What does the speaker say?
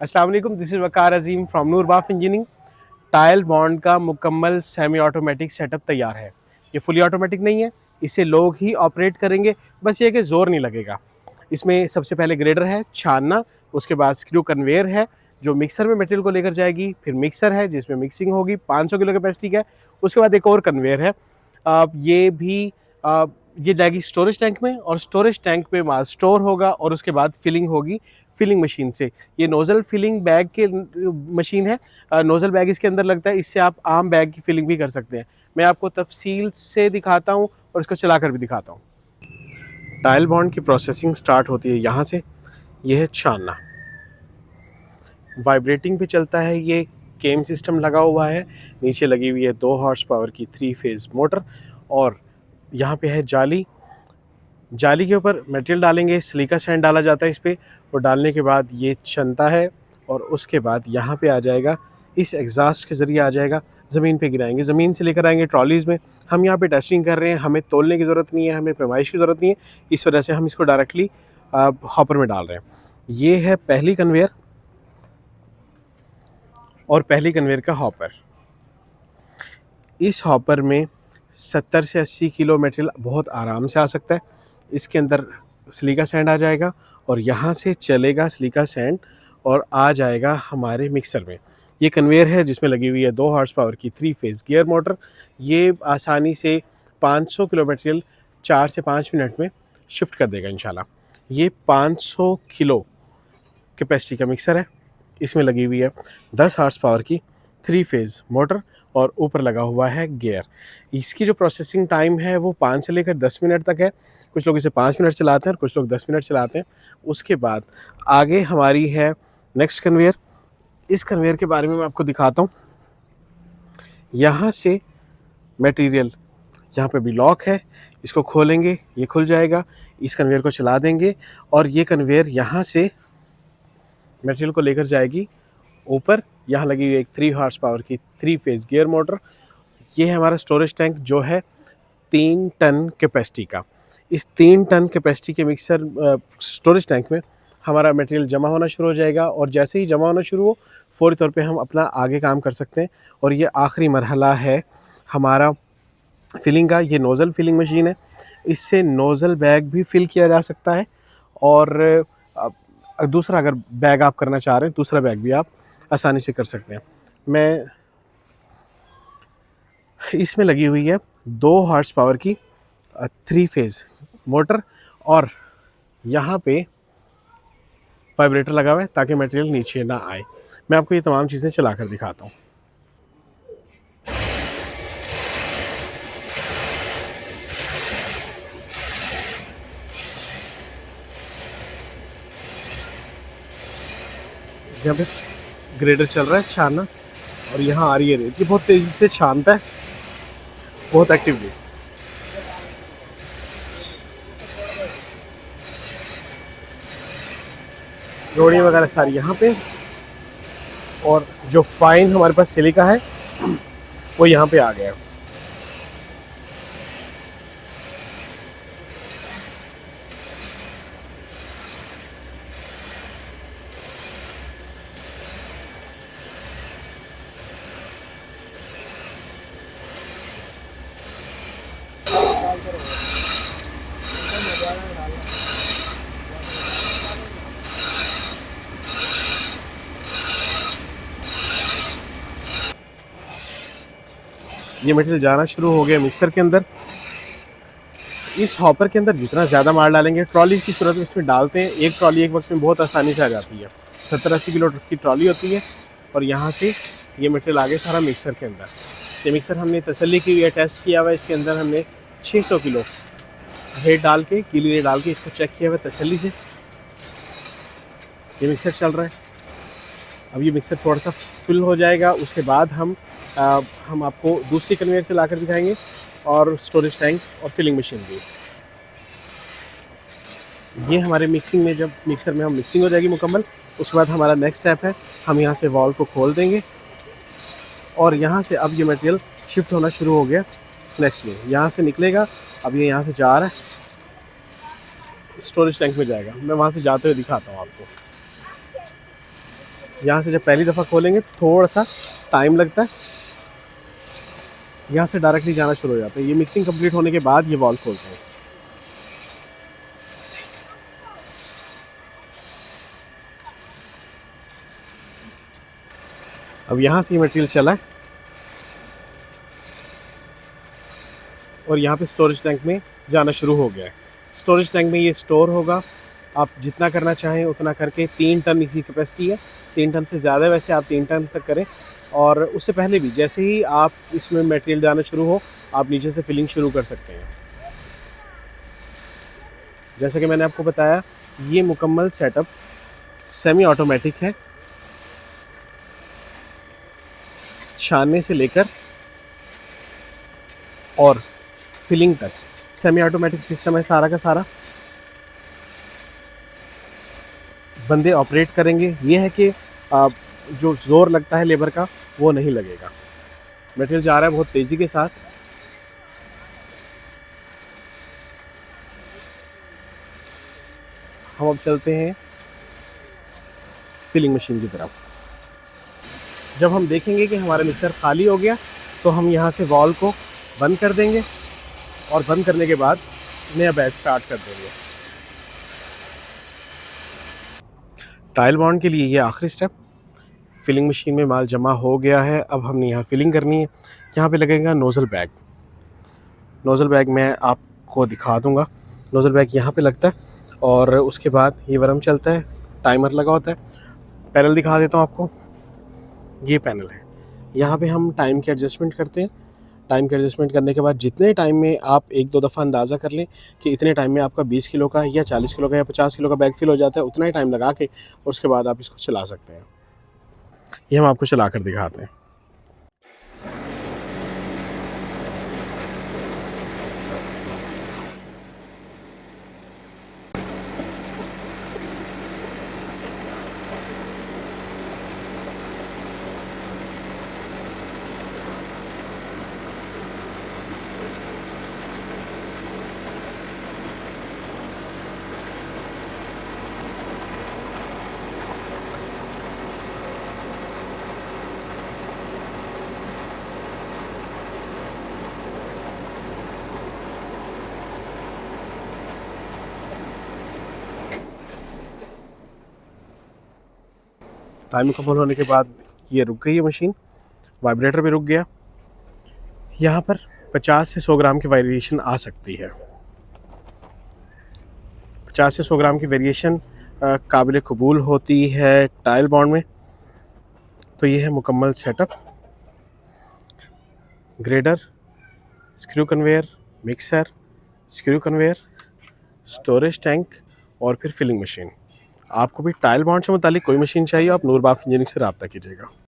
अस्सलाम वालेकुम, this is Waqar Azeem from Noorbaf engineering. Tile bond का मुकम्मल सेमी ऑटोमेटिक सेटअप तैयार है। ये फुली ऑटोमेटिक नहीं है, इसे लोग ही ऑपरेट करेंगे, बस ये कि ज़ोर नहीं लगेगा। इसमें सबसे पहले ग्रेडर है छानना, उसके बाद स्क्रू कन्वेयर है जो मिक्सर में मटेरियल को लेकर जाएगी, फिर मिक्सर है जिसमें मिक्सिंग होगी 500 किलो कैपेसिटी का है। उसके बाद एक और कन्वेयर है, ये भी अ, ये जाएगी स्टोरेज टैंक में, और स्टोरेज टैंक पे माल स्टोर होगा और उसके बाद फिलिंग होगी फिलिंग मशीन से। ये नोज़ल फिलिंग बैग के मशीन है। नोज़ल बैग इसके अंदर लगता है, इससे आप आम बैग की फिलिंग भी कर सकते हैं। मैं आपको तफसील से दिखाता हूँ और इसको चलाकर भी दिखाता हूँ। टाइल बॉन्ड की प्रोसेसिंग स्टार्ट होती है यहाँ से। ये है छानना, वाइब्रेटिंग पे चलता है। ये केम सिस्टम लगा हुआ है, नीचे लगी हुई है 2 हॉर्स पावर की 3 फेज़ मोटर, और यहाँ पे है जाली। जाली के ऊपर मटेरियल डालेंगे, सिलिका सैंड डाला जाता है इस पे, और डालने के बाद ये चलता है, और उसके बाद यहाँ पे आ जाएगा, इस एग्जॉस्ट के ज़रिए आ जाएगा, ज़मीन पे गिराएंगे, ज़मीन से लेकर आएंगे ट्रॉलीज़ में। हम यहाँ पे टेस्टिंग कर रहे हैं, हमें तोलने की ज़रूरत नहीं है, हमें पैमाइश की ज़रूरत नहीं है, इस वजह से हम इसको डायरेक्टली हॉपर में डाल रहे हैं। ये है पहली कन्वेयर और पहली कन्वेयर का हॉपर। इस हॉपर में 70 से 80 किलो मटेरियल बहुत आराम से आ सकता है। इसके अंदर सिलिका सैंड आ जाएगा और यहाँ से चलेगा सिलिका सैंड और आ जाएगा हमारे मिक्सर में। ये कन्वेयर है जिसमें लगी हुई है 2 हॉर्स पावर की 3 फेज़ गियर मोटर। ये आसानी से 500 किलो मटेरियल 4 से 5 मिनट में शिफ्ट कर देगा इंशाल्लाह। ये 500 किलो कैपेसिटी का मिक्सर है। इसमें लगी हुई है 10 हॉर्स पावर की 3 फेज़ मोटर और ऊपर लगा हुआ है गियर। इसकी जो प्रोसेसिंग टाइम है वो 5 से लेकर 10 मिनट तक है। कुछ लोग इसे 5 मिनट चलाते हैं और कुछ लोग 10 मिनट चलाते हैं। उसके बाद आगे हमारी है नेक्स्ट कन्वेयर। इस कन्वेयर के बारे में मैं आपको दिखाता हूँ। यहाँ से मटेरियल, यहाँ पे भी लॉक है, इसको खोलेंगे, ये खुल जाएगा। इस कन्वेयर को चला देंगे और ये कन्वेयर यहाँ से मटेरियल को लेकर जाएगी ऊपर। यहाँ लगी हुई एक 3 हॉर्स पावर की 3 फेज़ गियर मोटर। ये है हमारा स्टोरेज टैंक जो है 3 टन कैपेसिटी का। इस 3 टन कैपेसिटी के मिक्सर स्टोरेज टैंक में हमारा मटेरियल जमा होना शुरू हो जाएगा, और जैसे ही जमा होना शुरू हो फ़ौरी तौर पे हम अपना आगे काम कर सकते हैं। और ये आखिरी मरहला है हमारा फिलिंग का। ये नोज़ल फिलिंग मशीन है, इससे नोज़ल बैग भी फिल किया जा सकता है, और दूसरा अगर बैग आप करना चाह रहे हैं दूसरा बैग भी आप आसानी से कर सकते हैं। मैं इसमें लगी हुई है 2 हॉर्स पावर की 3 फेज़ मोटर, और यहाँ पे वाइब्रेटर लगा हुआ है ताकि मटेरियल नीचे ना आए। मैं आपको ये तमाम चीज़ें चला कर दिखाता हूँ। यहाँ पे ग्रेडर चल रहा है छानना, और यहाँ आ रही है रेत। ये बहुत तेज़ी से छानता है, बहुत एक्टिवली। रोड़ियाँ वगैरह सारी यहाँ पे, और जो फाइन हमारे पास सिलिका है वो यहाँ पे आ गया है। ये मटेरियल जाना शुरू हो गया मिक्सर के अंदर। इस हॉपर के अंदर जितना ज़्यादा माल डालेंगे, ट्रॉली की सूरत में इसमें डालते हैं, एक ट्रॉली एक वक्त में बहुत आसानी से आ जाती है। 70-80 किलो की ट्रॉली होती है, और यहाँ से ये मटेरियल आगे सारा मिक्सर के अंदर। ये मिक्सर हमने तसल्ली की हुई है, टेस्ट किया हुआ है। इसके अंदर हमने 600 किलो रेत डाल के, कीली रेत डाल के इसको चेक किया हुआ है तसल्ली से। ये मिक्सर चल रहा है। अब ये मिक्सर थोड़ा सा फिल हो जाएगा, उसके बाद हम आपको दूसरी कन्वेयर से ला कर दिखाएंगे, और स्टोरेज टैंक और फिलिंग मशीन भी। ये हमारे मिक्सिंग में, जब मिक्सर में हम मिक्सिंग हो जाएगी मुकम्मल, उसके बाद हमारा नेक्स्ट स्टेप है, हम यहाँ से वॉल को खोल देंगे, और यहाँ से अब ये मटेरियल शिफ्ट होना शुरू हो गया नेक्स्ट में। यहाँ से निकलेगा, अब ये यहाँ से जा रहा है, स्टोरेज टैंक में जाएगा। मैं वहाँ से जाते हुए दिखाता हूँ आपको। यहाँ से जब पहली दफ़ा खोलेंगे थोड़ा सा टाइम लगता है, यहाँ से डायरेक्टली जाना शुरू हो जाता है। ये मिक्सिंग कंप्लीट होने के बाद ये वॉल्व खोलते हैं। अब यहाँ से ये मटेरियल चला है और यहाँ पे स्टोरेज टैंक में जाना शुरू हो गया है। स्टोरेज टैंक में ये स्टोर होगा, आप जितना करना चाहें उतना करके। 3 टन इसकी कैपेसिटी है, 3 टन से ज़्यादा वैसे आप 3 टन तक करें। और उससे पहले भी जैसे ही आप इसमें मटेरियल जाना शुरू हो, आप नीचे से फिलिंग शुरू कर सकते हैं। जैसे कि मैंने आपको बताया, ये मुकम्मल सेटअप सेमी ऑटोमेटिक है। छानने से लेकर और फिलिंग तक सेमी ऑटोमेटिक सिस्टम है सारा का सारा। बंदे ऑपरेट करेंगे, ये है कि जो ज़ोर लगता है लेबर का वो नहीं लगेगा। मटेरियल जा रहा है बहुत तेज़ी के साथ। हम अब चलते हैं फिलिंग मशीन की तरफ। जब हम देखेंगे कि हमारा मिक्सर खाली हो गया तो हम यहाँ से वॉल्व को बंद कर देंगे और बंद करने के बाद नया बैच स्टार्ट कर देंगे। टाइल बॉन्ड के लिए ये आखिरी स्टेप। फिलिंग मशीन में माल जमा हो गया है, अब हमने यहाँ फिलिंग करनी है। यहाँ पे लगेगा नोज़ल बैग। नोज़ल बैग मैं आपको दिखा दूँगा। नोज़ल बैग यहाँ पे लगता है और उसके बाद ये वर्म चलता है, टाइमर लगा होता है। पैनल दिखा देता हूँ आपको, ये पैनल है। यहाँ पे हम टाइम की एडजस्टमेंट करते हैं। टाइम की एडजस्टमेंट करने के बाद जितने टाइम में आप 1-2 दफ़ा अंदाज़ा कर लें कि इतने टाइम में आपका 20 किलो का या 40 किलो का या 50 किलो का बैग फिल हो जाता है, उतना ही टाइम लगा के और उसके बाद आप इसको चला सकते हैं। ये हम आपको चला कर दिखाते हैं। टाइम मुकम्मल होने के बाद ये रुक गई है मशीन, वाइब्रेटर भी रुक गया। यहाँ पर 50 से 100 ग्राम की वेरिएशन आ सकती है। 50 से 100 ग्राम की वेरिएशन काबिल कबूल होती है टाइल बॉन्ड में। तो ये है मुकम्मल setup. Grader, screw conveyor, mixer, screw conveyor, storage tank और फिर फिलिंग मशीन। आपको भी टाइल बॉन्ड से मुतालिक कोई मशीन चाहिए, आप नूर बाफ इंजीनियरिंग से रब्ता कीजिएगा।